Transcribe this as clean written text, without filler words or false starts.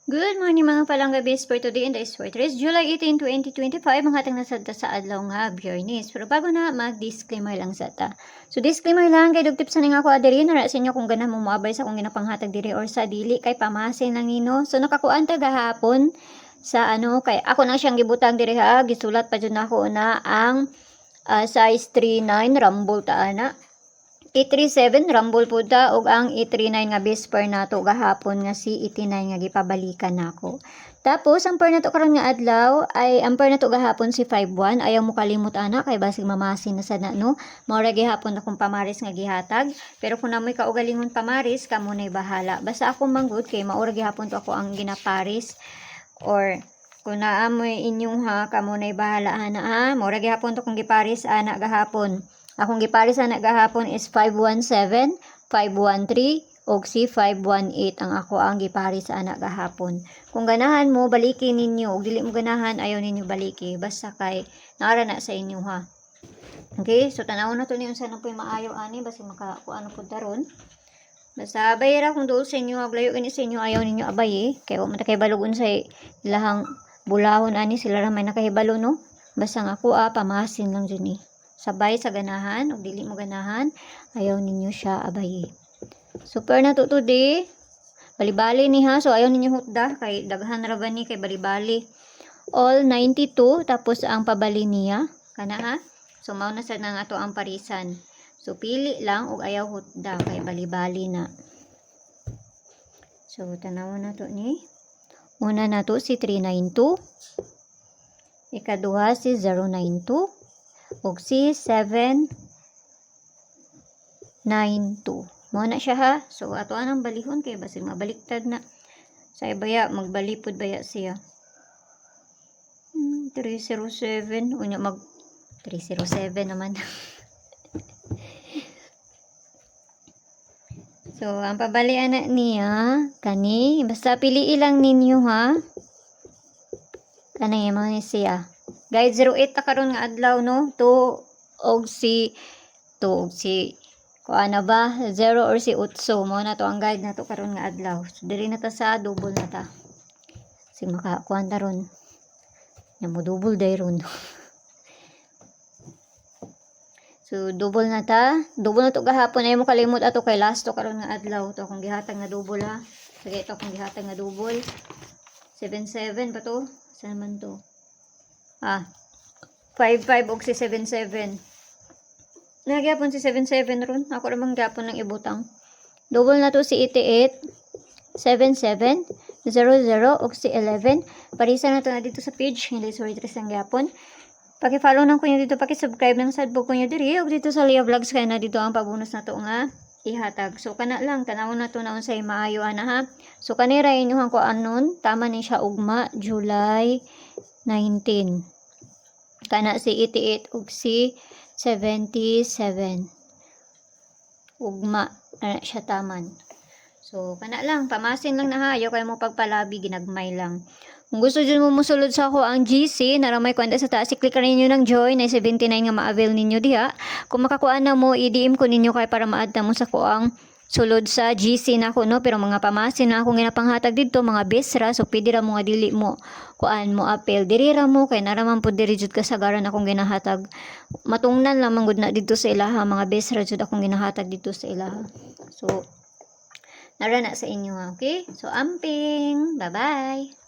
Good morning mga palangga base for today and the is July 18, 2025. Mga hatang nasada sa adlaw nga Biyernes. Pero bago na mag-disclaimer lang sa ta. So disclaimer lang kay dugtip sa ning ako adiri na sa inyo kung ganang mo moabay sa kung ginapanghatag diri or sa dili kay pamasin lang nino. So nakakuan ta gahapon sa kay ako nang siyang gibutang diri ha. Gisulat pa jud nako na ang size 39 rumble ta ana. 837 rumble po ta og ang 839 nga base pair nato gahapon nga si 89 nga gipabalikan nako. Tapos ang pair nato karon nga adlaw ay ang pair nato gahapon si 51. Ayaw mo kalimot ana kay basig mamasin na sad na no. Mao ra gihapon akong pamaris nga gihatag. Pero kung namoy kaugalingon pamaris kamo nay bahala. Basta ako manggod kay mao ra gihapon to ako ang ginaparis or kung naamoy inyong ha kamo nay bahala ana ha. Mao ra gihapon to kung giparis ana gahapon. Akong giparis na gahapon is 517, 513, o si 518 ang ako ang giparis ana gahapon. Kung ganahan mo, baliki ninyo. O dili mo ganahan, ayaw ninyo baliki. Basta kay, naara na sa inyo ha. Okay, so tanaw na to niyo sa nang po'y maayaw ani. Basta makakuano po daron. Basta abay ra kung doon sa inyo, aglayo gani sa inyo, ayaw ninyo abay eh. Kaya wala kay balugon sa ilahang bulahon ani. Sila ra may nakahibalo no. Basta nga ako pamasin lang dyan eh. Sabay sa ganahan o dili mo ganahan ayaw ninyo siya abayi. Super na to today. Bali-bali ni ha. So ayaw ninyo hutda kay daghan ra ba ni kay bali-bali. All 92 tapos ang pabali niya kana ha. So mao na sad nang ato ang parisan. So pili lang og ayaw hutda kay bali-bali na. So tanaw na to ni. Una na to si 392. Ikaduha si 092. Og si 792. Mo na siya ha. So ato anang balihon kay basig mabaliktad na. Sa ibaya magbalipod baya siya. 307 unya mag 307 naman. So ang pabalian na niya kani basta pili ilang ninyo ha. Kanay mo ni siya. Guide 08 ta karon nga adlaw no. 2 og si kuana ba 0 or si 8 mo na to ang guide nato karon nga adlaw. So diri na ta sa double na ta. Sig makakuan ta ron. Ya mo double day ron. So double na ta. Double na to gahapon ay mo kalimot ato kay last to karon nga adlaw to akong gihatag na double ha. Sige to akong gihatag na double. 77 pa to. Saan man to? 55 og si 77. Nagyapon si 77 ron. Ako ramang gyapon ng ibutang. Double na to si 88, 77, 00 og si 11. Parisa na to na dito sa page. Hindi sorry tres ang gyapon. Paki-follow nang kunyo dito, paki-subscribe ng sadbo kunyo diri og dito sa Lia Vlogs kay na dito ang pabonus na to nga ihatag. So kana lang tanawon na to na unsay maayo ana ha. So kanira inyuhan ko anon tama ni siya ugma July 19. Kana si 88 ug si 77. Ugma ana siya taman. So kana lang pamasin lang na ha. Ayaw kay mo pagpalabi ginagmay lang. Kung gusto dyan mo musulod sa ako ang GC, naramay kwenta sa taas, i-click rin nyo ng join, na 79 nga ma-avail ninyo diha. Kung makakuha na mo, i-DM ko ninyo kay para ma-add na mo sa ko ang sulod sa GC na ako, no? Pero mga pamasin na akong ginapanghatag dito, mga besra, so pwede ra mo nga dili mo, kuan mo apel. Diri ra mo, kay naraman po diri jud kasagaran akong ginahatag. Matungnan lang manggod na dito sa ilaha, mga besra jud akong ginahatag dito sa ilaha. So, nara na sa inyo, okay? So, amping! Bye-bye!